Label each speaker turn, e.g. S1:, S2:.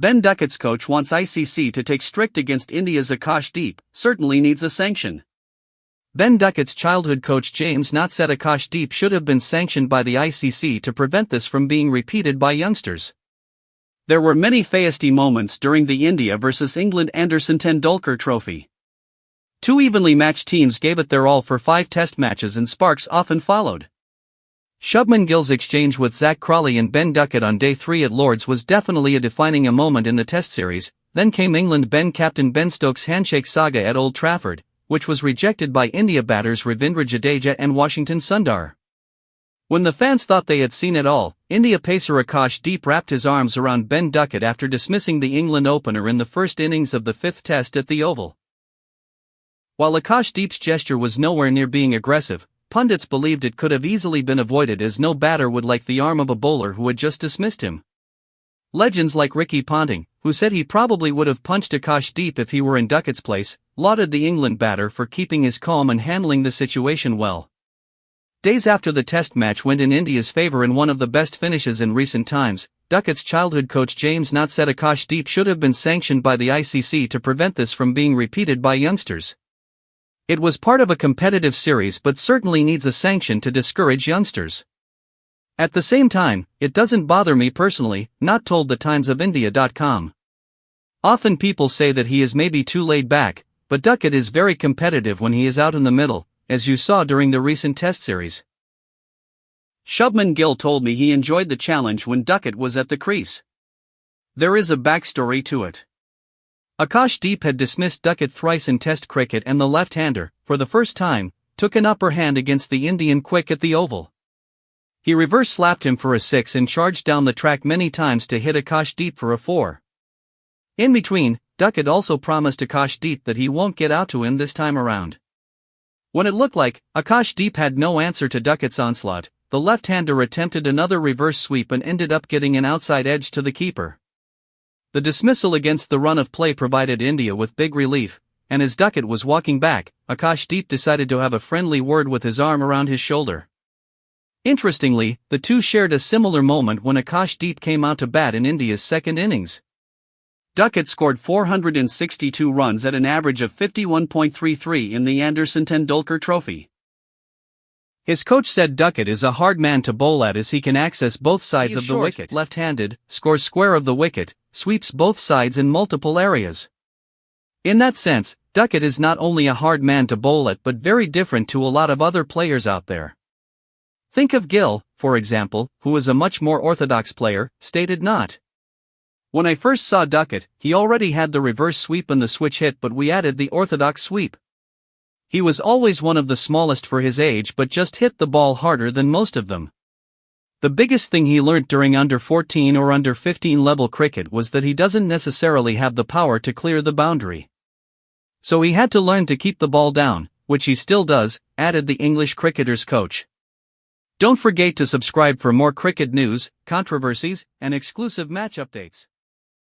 S1: Ben Duckett's coach wants ICC to take strict against India's Akash Deep, certainly needs a sanction. Ben Duckett's childhood coach James Knott said Akash Deep should have been sanctioned by the ICC to prevent this from being repeated by youngsters. There were many feisty moments during the India vs England Anderson Tendulkar Trophy. Two evenly matched teams gave it their all for 5 test matches and sparks often followed. Shubman Gill's exchange with Zach Crawley and Ben Duckett on Day 3 at Lord's was definitely a defining moment in the Test series. Then came England captain Ben Stokes' handshake saga at Old Trafford, which was rejected by India batters Ravindra Jadeja and Washington Sundar. When the fans thought they had seen it all, India pacer Akash Deep wrapped his arms around Ben Duckett after dismissing the England opener in the first innings of the 5th Test at the Oval. While Akash Deep's gesture was nowhere near being aggressive, pundits believed it could have easily been avoided, as no batter would like the arm of a bowler who had just dismissed him. Legends like Ricky Ponting, who said he probably would have punched Akash Deep if he were in Duckett's place, lauded the England batter for keeping his calm and handling the situation well. Days after the Test match went in India's favour in one of the best finishes in recent times, Duckett's childhood coach James Knott said Akash Deep should have been sanctioned by the ICC to prevent this from being repeated by youngsters. It was part of a competitive series but certainly needs a sanction to discourage youngsters. At the same time, it doesn't bother me personally, Knott told the timesofIndia.com. Often people say that he is maybe too laid back, but Duckett is very competitive when he is out in the middle, as you saw during the recent Test series. Shubman Gill told me he enjoyed the challenge when Duckett was at the crease. There is a backstory to it. Akash Deep had dismissed Duckett thrice in Test cricket, and the left-hander, for the first time, took an upper hand against the Indian quick at the Oval. He reverse-slapped him for a 6 and charged down the track many times to hit Akash Deep for a 4. In between, Duckett also promised Akash Deep that he won't get out to him this time around. When it looked like Akash Deep had no answer to Duckett's onslaught, the left-hander attempted another reverse sweep and ended up getting an outside edge to the keeper. The dismissal against the run of play provided India with big relief, and as Duckett was walking back, Akash Deep decided to have a friendly word with his arm around his shoulder. Interestingly, the two shared a similar moment when Akash Deep came out to bat in India's second innings. Duckett scored 462 runs at an average of 51.33 in the Anderson Tendulkar Trophy. His coach said Duckett is a hard man to bowl at, as he can access both sides of the wicket. Left-handed, scores square of the wicket, sweeps both sides in multiple areas. In that sense, Duckett is not only a hard man to bowl at but very different to a lot of other players out there. Think of Gill, for example, who is a much more orthodox player, stated Knott. When I first saw Duckett, he already had the reverse sweep and the switch hit, but we added the orthodox sweep. He was always one of the smallest for his age but just hit the ball harder than most of them. The biggest thing he learnt during under 14 or under 15 level cricket was that he doesn't necessarily have the power to clear the boundary. So he had to learn to keep the ball down, which he still does, added the English cricketer's coach. Don't forget to subscribe for more cricket news, controversies, and exclusive match updates.